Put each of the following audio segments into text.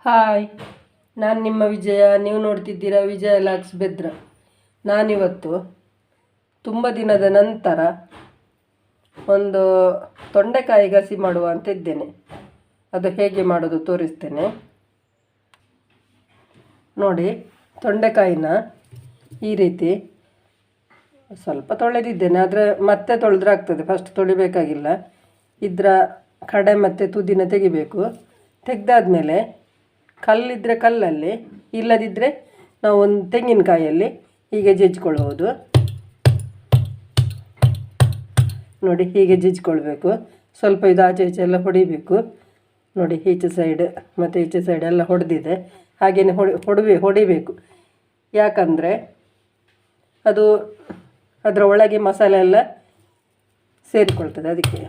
Hi, ನಾನು ನಿಮ್ಮ ವಿಜಯ. ನೀವು ನೋಡ್ತಿದ್ದೀರಾ ವಿಜಯ ಲಾಕ್ಸ್ ಬೆದ್ರ. ನಾನಿವತ್ತು ತುಂಬ ದಿನದ ನಂತರ ಒಂದು ತೊಂಡೆಕಾಯಿ ಗಸಿ ಮಾಡುವ ಅಂತ ಇದ್ದೇನೆ. ಅದು ಹೇಗೆ ಮಾಡೋದು ತೋರಿಸ್ತೇನೆ ನೋಡಿ. ತೊಂಡೆಕಾಯಿನ ಈ ರೀತಿ ಸ್ವಲ್ಪ ತೊಳೆದಿದ್ದೇನೆ, ಆದರೆ ಮತ್ತೆ ತೊಳೆದ್ರೆ ಆಗ್ತದೆ. ಫಸ್ಟ್ ತೊಳಿಬೇಕಾಗಿಲ್ಲ. ಇದರ ಕಡೆ ಮತ್ತು ತುದಿನ ತೆಗಿಬೇಕು. ತೆಗೆದಾದ್ಮೇಲೆ ಕಲ್ಲಿದ್ದರೆ ಕಲ್ಲಲ್ಲಿ, ಇಲ್ಲದಿದ್ದರೆ ನಾವು ಒಂದು ತೆಂಗಿನಕಾಯಲ್ಲಿ ಹೀಗೆ ಜಜ್ಜಿಕೊಳ್ಬೋದು ನೋಡಿ. ಹೀಗೆ ಜಜ್ಜಿಕೊಳ್ಬೇಕು. ಸ್ವಲ್ಪ ಇದು ಆಚೆ ಈಚೆ ಎಲ್ಲ ಹೊಡಿಬೇಕು ನೋಡಿ. ಈಚೆ ಸೈಡ್ ಮತ್ತು ಈಚೆ ಸೈಡ್ ಎಲ್ಲ ಹೊಡೆದಿದೆ. ಹಾಗೆಯೇ ಹೊಡಿಬೇಕು. ಯಾಕಂದರೆ ಅದು ಅದರ ಒಳಗೆ ಮಸಾಲೆ ಎಲ್ಲ ಸೇರಿಕೊಳ್ತದೆ. ಅದಕ್ಕೆ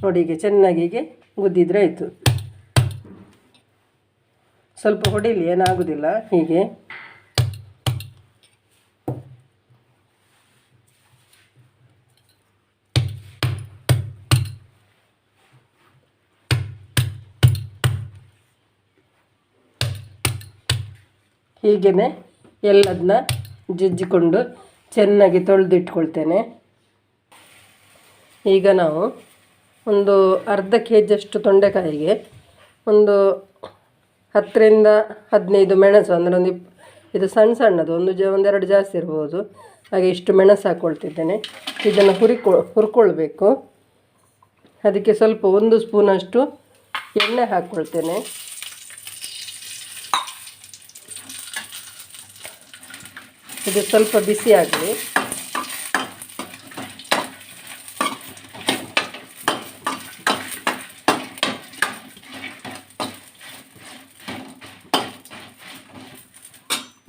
ನೋಡಿ, ಹೀಗೆ ಚೆನ್ನಾಗಿ ಹೀಗೆ ಗುದ್ದಿದ್ರೆ ಆಯಿತು. ಸ್ವಲ್ಪ ಹೊಡಿಲಿ, ಏನಾಗೋದಿಲ್ಲ. ಹೀಗೆ ಹೀಗೇ ಎಲ್ಲದನ್ನ ಜಜ್ಜಿಕೊಂಡು ಚೆನ್ನಾಗಿ ತೊಳೆದಿಟ್ಕೊಳ್ತೇನೆ. ಈಗ ನಾವು ಒಂದು ಅರ್ಧ ಕೆ ಜಿಯಷ್ಟು ತೊಂಡೆಕಾಯಿಗೆ ಒಂದು 10ರಿಂದ 15 ಮೆಣಸು, ಅಂದರೆ ಇದು ಸಣ್ಣದು, ಒಂದೆರಡು ಜಾಸ್ತಿ ಇರ್ಬೋದು. ಹಾಗೆ ಇಷ್ಟು ಮೆಣಸು ಹಾಕ್ಕೊಳ್ತಿದ್ದೇನೆ. ಇದನ್ನು ಹುರ್ಕೊಳ್ಬೇಕು. ಅದಕ್ಕೆ ಸ್ವಲ್ಪ 1 ಸ್ಪೂನಷ್ಟು ಎಣ್ಣೆ ಹಾಕ್ಕೊಳ್ತೇನೆ. ಇದು ಸ್ವಲ್ಪ ಬಿಸಿ ಆಗಲಿ.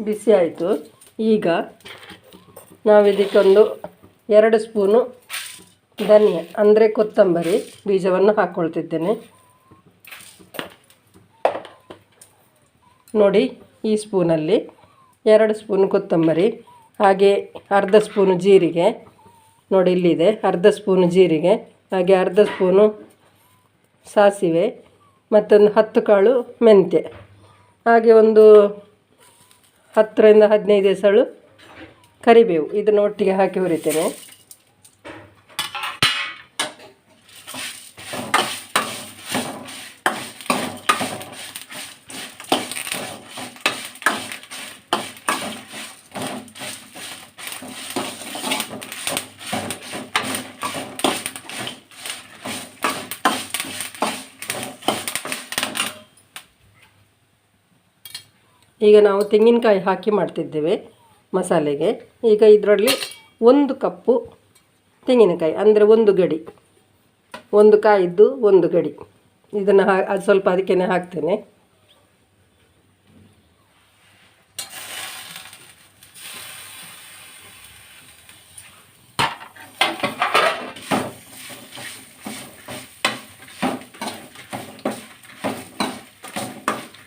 ಬಿಸಿ ಆಯಿತು. ಈಗ ನಾವಿದಕ್ಕೊಂದು 2 ಸ್ಪೂನು ಧನಿಯಾ, ಅಂದರೆ ಕೊತ್ತಂಬರಿ ಬೀಜವನ್ನು ಹಾಕ್ಕೊಳ್ತಿದ್ದೇನೆ ನೋಡಿ. ಈ ಸ್ಪೂನಲ್ಲಿ 2 ಸ್ಪೂನು ಕೊತ್ತಂಬರಿ, ಹಾಗೆ ಅರ್ಧ ಸ್ಪೂನು ಜೀರಿಗೆ ನೋಡಿ, ಇಲ್ಲಿದೆ ಅರ್ಧ ಸ್ಪೂನು ಜೀರಿಗೆ, ಹಾಗೆ ಅರ್ಧ ಸ್ಪೂನು ಸಾಸಿವೆ, ಮತ್ತೊಂದು 10 ಕಾಳು ಮೆಂತ್ಯ, ಹಾಗೆ ಒಂದು 10ರಿಂದ 15 ಎಸಳು ಕರಿಬೇವು. ಇದನ್ನು ಒಟ್ಟಿಗೆ ಹಾಕಿ ಹುರಿತೇನೆ. ಈಗ ನಾವು ತೆಂಗಿನಕಾಯಿ ಹಾಕಿ ಮಾಡ್ತಿದ್ದೇವೆ ಮಸಾಲೆಗೆ. ಈಗ ಇದರಲ್ಲಿ 1 ಕಪ್ಪು ತೆಂಗಿನಕಾಯಿ, ಅಂದರೆ 1 ಗಡಿ, 1 ಕಾಯಿದ್ದು 1 ಗಡಿ, ಇದನ್ನು ಅದು ಸ್ವಲ್ಪ ಅದಕ್ಕೇ ಹಾಕ್ತೇನೆ.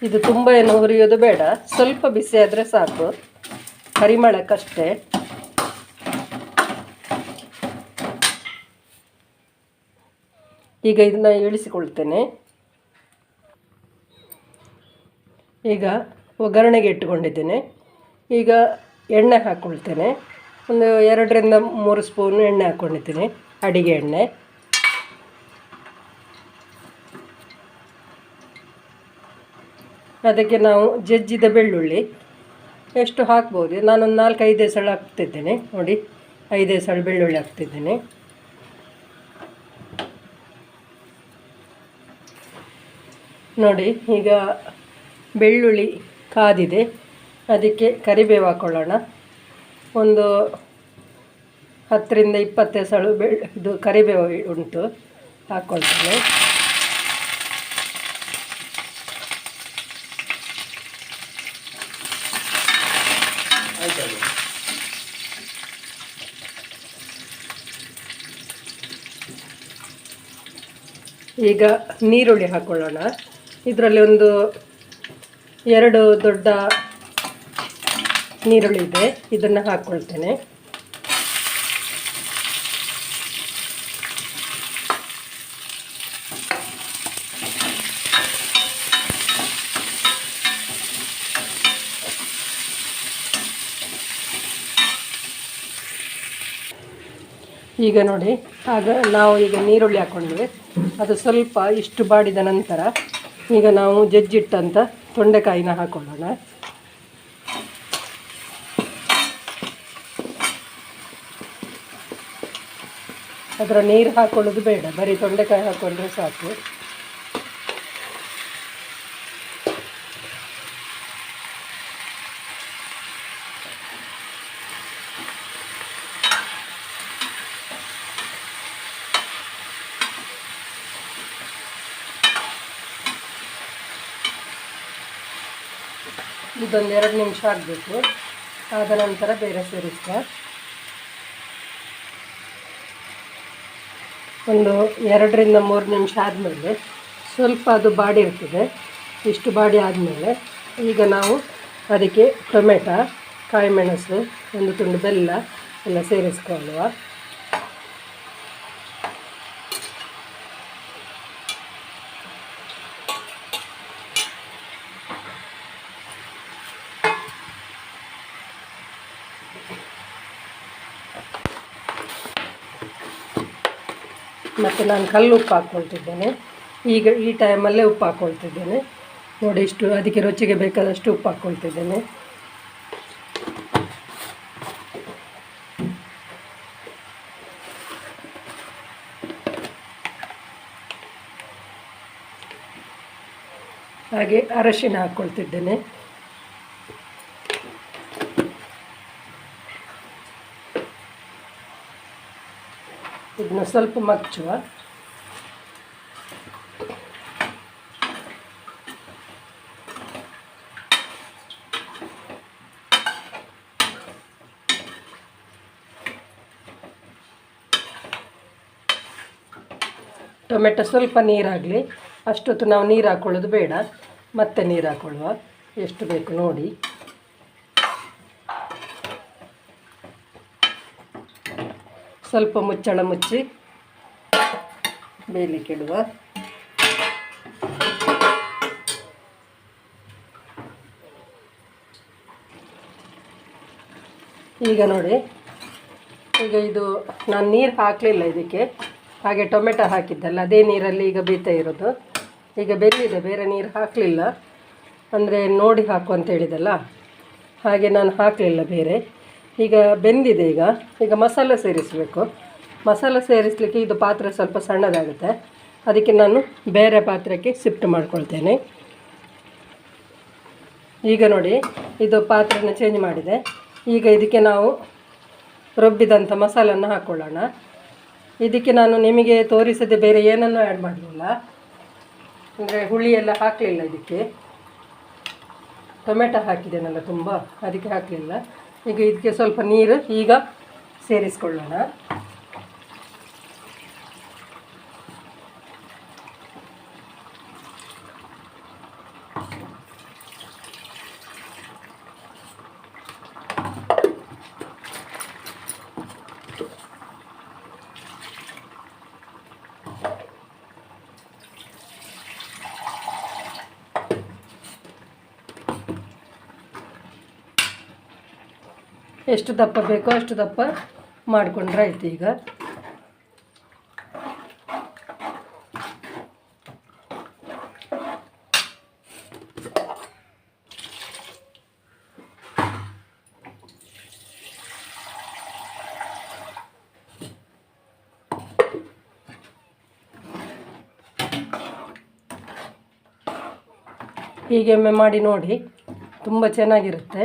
ಇದು ತುಂಬ ಏನು ಹುರಿಯೋದು ಬೇಡ, ಸ್ವಲ್ಪ ಬಿಸಿ ಆದರೆ ಸಾಕು, ಪರಿಮಳಕ್ಕಷ್ಟೇ. ಈಗ ಇದನ್ನು ಇಳಿಸಿಕೊಳ್ತೇನೆ. ಈಗ ಒಗ್ಗರಣೆಗೆ ಇಟ್ಟುಕೊಂಡಿದ್ದೇನೆ. ಈಗ ಎಣ್ಣೆ ಹಾಕ್ಕೊಳ್ತೇನೆ. ಒಂದು 2ರಿಂದ 3 ಸ್ಪೂನ್ ಎಣ್ಣೆ ಹಾಕ್ಕೊಂಡಿದ್ದೀನಿ, ಅಡಿಗೆ ಎಣ್ಣೆ. ಅದಕ್ಕೆ ನಾವು ಜಜ್ಜಿದ ಬೆಳ್ಳುಳ್ಳಿ ಎಷ್ಟು ಹಾಕ್ಬೋದು, ನಾನೊಂದು 4-5 ಎಸಳು ಹಾಕ್ತಿದ್ದೇನೆ ನೋಡಿ. 5 ಎಸಳು ಬೆಳ್ಳುಳ್ಳಿ ಹಾಕ್ತಿದ್ದೇನೆ. ನೋಡಿ, ಈಗ ಬೆಳ್ಳುಳ್ಳಿ ಕಾದಿದೆ. ಅದಕ್ಕೆ ಕರಿಬೇವು ಹಾಕ್ಕೊಳ್ಳೋಣ. ಒಂದು 10ರಿಂದ 20 ಎಸಳು ಇದು ಕರಿಬೇವು ಉಂಟು, ಹಾಕ್ಕೊಳ್ತೇನೆ. ಈಗ ನೀರುಳ್ಳಿ ಹಾಕ್ಕೊಳ್ಳೋಣ. ಇದರಲ್ಲಿ ಒಂದು 2 ದೊಡ್ಡ ನೀರುಳ್ಳಿ ಇದೆ, ಇದನ್ನು ಹಾಕ್ಕೊಳ್ತೇನೆ. ಈಗ ನೋಡಿ, ಆಗ ನಾವು ಈಗ ನೀರುಳ್ಳಿ ಹಾಕ್ಕೊಂಡ್ವಿ, ಅದು ಸ್ವಲ್ಪ ಇಷ್ಟು ಬಾಡಿದ ನಂತರ ಈಗ ನಾವು ಜಜ್ಜಿಟ್ಟಂಥ ತೊಂಡೆಕಾಯಿನ ಹಾಕ್ಕೊಳ್ಳೋಣ. ಅದರ ನೀರು ಹಾಕ್ಕೊಳ್ಳೋದು ಬೇಡ, ಬರೀ ತೊಂಡೆಕಾಯಿ ಹಾಕ್ಕೊಂಡ್ರೆ ಸಾಕು. ಇದೊಂದು 2 ನಿಮಿಷ ಆಗಬೇಕು. ಆದ ನಂತರ ಬೇರೆ ಸೇರಿಸುವ. ಒಂದು 2 ರಿಂದ 3 ನಿಮಿಷ ಆದಮೇಲೆ ಸ್ವಲ್ಪ ಅದು ಬಾಡಿ ಇರ್ತದೆ. ಇಷ್ಟು ಬಾಡಿ ಆದಮೇಲೆ ಈಗ ನಾವು ಅದಕ್ಕೆ ಟೊಮೆಟೊ, ಕಾಯಿ ಮೆಣಸು, ಒಂದು ತುಂಡು ಬೆಲ್ಲ ಎಲ್ಲ ಸೇರಿಸ್ಕೊಳ್ಳುವ. ಮತ್ತು ನಾನು ಕಲ್ಲು ಉಪ್ಪು ಹಾಕ್ಕೊಳ್ತಿದ್ದೇನೆ. ಈಗ ಈ ಟೈಮಲ್ಲೇ ಉಪ್ಪು ಹಾಕ್ಕೊಳ್ತಿದ್ದೇನೆ. ನೋಡಿ, ಇಷ್ಟು ಅದಕ್ಕೆ ರುಚಿಗೆ ಬೇಕಾದಷ್ಟು ಉಪ್ಪು ಹಾಕ್ಕೊಳ್ತಿದ್ದೇನೆ. ಹಾಗೆ ಅರಶಿನ ಹಾಕ್ಕೊಳ್ತಿದ್ದೇನೆ. ಇದನ್ನು ಸ್ವಲ್ಪ ಮಚ್ಚುವ. ಟೊಮೆಟೊ ಸ್ವಲ್ಪ ನೀರಾಗಲಿ, ಅಷ್ಟೊತ್ತು ನಾವು ನೀರು ಹಾಕ್ಕೊಳ್ಳೋದು ಬೇಡ. ಮತ್ತೆ ನೀರು ಹಾಕ್ಕೊಳ್ಳುವ, ಎಷ್ಟು ಬೇಕು ನೋಡಿ. ಸ್ವಲ್ಪ ಮುಚ್ಚಳ ಮುಚ್ಚಿ ಬೇಯಲಿಕ್ಕೆ ಇಡುವ. ಈಗ ನೋಡಿ, ಈಗ ಇದು ನಾನು ನೀರು ಹಾಕಲಿಲ್ಲ ಇದಕ್ಕೆ, ಹಾಗೆ ಟೊಮೆಟೊ ಹಾಕಿದ್ದಲ್ಲ ಅದೇ ನೀರಲ್ಲಿ ಈಗ ಬೇಯ್ತಾ ಇರೋದು. ಈಗ ಬೆಂದಿದೆ, ಬೇರೆ ನೀರು ಹಾಕಲಿಲ್ಲ. ಅಂದರೆ ನೋಡಿ ಹಾಕು ಅಂತ ಹೇಳಿದಲ್ಲ, ಹಾಗೆ ನಾನು ಹಾಕಲಿಲ್ಲ ಬೇರೆ. ಈಗ ಬೆಂದಿದೆ. ಈಗ ಮಸಾಲೆ ಸೇರಿಸಬೇಕು. ಮಸಾಲೆ ಸೇರಿಸಲಿಕ್ಕೆ ಇದು ಪಾತ್ರೆ ಸ್ವಲ್ಪ ಸಣ್ಣದಾಗುತ್ತೆ, ಅದಕ್ಕೆ ನಾನು ಬೇರೆ ಪಾತ್ರಕ್ಕೆ ಶಿಫ್ಟ್ ಮಾಡ್ಕೊಳ್ತೇನೆ. ಈಗ ನೋಡಿ, ಇದು ಪಾತ್ರೆನ ಚೇಂಜ್ ಮಾಡಿದೆ. ಈಗ ಇದಕ್ಕೆ ನಾವು ರುಬ್ಬಿದಂಥ ಮಸಾಲನ್ನು ಹಾಕ್ಕೊಳ್ಳೋಣ. ಇದಕ್ಕೆ ನಾನು ನಿಮಗೆ ತೋರಿಸದೆ ಬೇರೆ ಏನನ್ನೂ ಆ್ಯಡ್ ಮಾಡಲಿಲ್ಲ. ಅಂದರೆ ಹುಳಿ ಎಲ್ಲ ಹಾಕಲಿಲ್ಲ ಇದಕ್ಕೆ. ಟೊಮೆಟೊ ಹಾಕಿದ್ದೇನಲ್ಲ ತುಂಬ, ಅದಕ್ಕೆ ಹಾಕಲಿಲ್ಲ. ಈಗ ಇದಕ್ಕೆ ಸ್ವಲ್ಪ ನೀರು ಈಗ ಸೇರಿಸ್ಕೊಳ್ಳೋಣ. ಎಷ್ಟು ದಪ್ಪ ಬೇಕೋ ಅಷ್ಟು ದಪ್ಪ ಮಾಡಿಕೊಂಡ್ರೆ ಆಯ್ತು. ಹೀಗೆ ಒಮ್ಮೆ ಮಾಡಿ ನೋಡಿ, ತುಂಬ ಚೆನ್ನಾಗಿರುತ್ತೆ.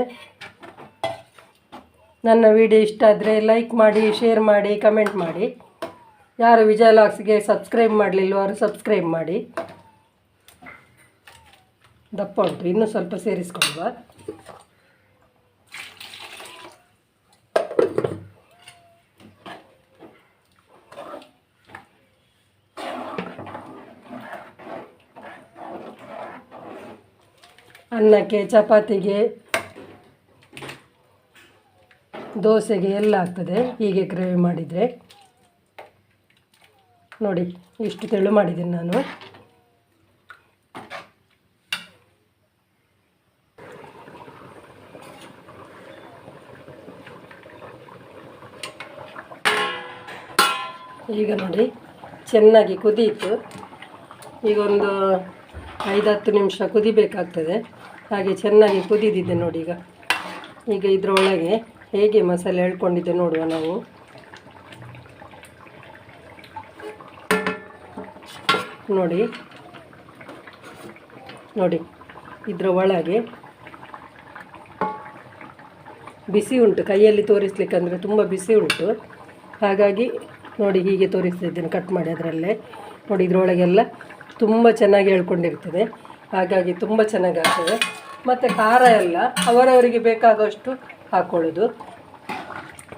ನನ್ನ ವಿಡಿಯೋ ಇಷ್ಟ ಆದರೆ ಲೈಕ್ ಮಾಡಿ, ಶೇರ್ ಮಾಡಿ, ಕಮೆಂಟ್ ಮಾಡಿ. ಯಾರು ವಿಜಯ ಲಾಗ್ಸ್ಗೆ ಸಬ್ಸ್ಕ್ರೈಬ್ ಮಾಡಲಿಲ್ವೋ ಅವರು ಸಬ್ಸ್ಕ್ರೈಬ್ ಮಾಡಿ. ದಪ್ಪ ಉಂಟು, ಇನ್ನೂ ಸ್ವಲ್ಪ ಸೇರಿಸ್ಕೊಳ್ಳುವ. ಅನ್ನಕ್ಕೆ, ಚಪಾತಿಗೆ, ದೋಸೆಗೆ ಎಲ್ಲ ಆಗ್ತದೆ ಹೀಗೆ ಗ್ರೇವಿ ಮಾಡಿದರೆ. ನೋಡಿ, ಇಷ್ಟು ತೆಳು ಮಾಡಿದ್ದೀನಿ ನಾನು. ಈಗ ನೋಡಿ ಚೆನ್ನಾಗಿ ಕುದೀತು. ಈಗ ಒಂದು 5-10 ನಿಮಿಷ ಕುದಿಬೇಕಾಗ್ತದೆ. ಹಾಗೆ ಚೆನ್ನಾಗಿ ಕುದಿದಿದೆ ನೋಡಿ. ಈಗ ಇದರೊಳಗೆ ಹೇಗೆ ಮಸಾಲೆ ಎಳ್ಕೊಂಡಿದ್ದೆ ನೋಡುವ ನಾವು. ನೋಡಿ ನೋಡಿ ಇದರ ಒಳಗೆ ಬಿಸಿ ಉಂಟು. ಕೈಯಲ್ಲಿ ತೋರಿಸ್ಲಿಕ್ಕೆ ಅಂದರೆ ತುಂಬ ಬಿಸಿ ಉಂಟು. ಹಾಗಾಗಿ ನೋಡಿ ಹೀಗೆ ತೋರಿಸ್ತಾ ಇದ್ದೇನೆ ಕಟ್ ಮಾಡಿ. ಅದರಲ್ಲೇ ನೋಡಿ ಇದರೊಳಗೆಲ್ಲ ತುಂಬ ಚೆನ್ನಾಗಿ ಎಳ್ಕೊಂಡಿರ್ತದೆ. ಹಾಗಾಗಿ ತುಂಬ ಚೆನ್ನಾಗಾಗ್ತದೆ. ಮತ್ತು ಖಾರ ಎಲ್ಲ ಅವರವರಿಗೆ ಬೇಕಾಗುವಷ್ಟು ಹಾಕ್ಕೊಳ್ಳೋದು.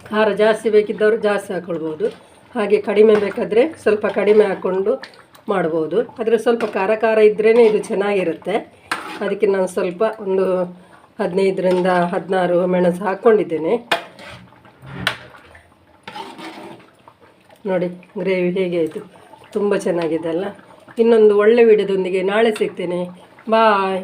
ಖಾರ ಜಾಸ್ತಿ ಬೇಕಿದ್ದವರು ಜಾಸ್ತಿ ಹಾಕ್ಕೊಳ್ಬೋದು. ಹಾಗೆ ಕಡಿಮೆ ಬೇಕಾದರೆ ಸ್ವಲ್ಪ ಕಡಿಮೆ ಹಾಕ್ಕೊಂಡು ಮಾಡ್ಬೋದು. ಆದರೆ ಸ್ವಲ್ಪ ಖಾರ ಖಾರ ಇದ್ರೇ ಇದು ಚೆನ್ನಾಗಿರುತ್ತೆ. ಅದಕ್ಕೆ ನಾನು ಸ್ವಲ್ಪ ಒಂದು 15-16 ಮೆಣಸು ಹಾಕ್ಕೊಂಡಿದ್ದೇನೆ. ನೋಡಿ ಗ್ರೇವಿ ಹೇಗೆ ಆಯಿತು, ತುಂಬ ಚೆನ್ನಾಗಿದೆ ಅಲ್ಲ. ಇನ್ನೊಂದು ಒಳ್ಳೆ ವಿಡಿಯೋದೊಂದಿಗೆ ನಾಳೆ ಸಿಗ್ತೇನೆ. ಬಾಯ್.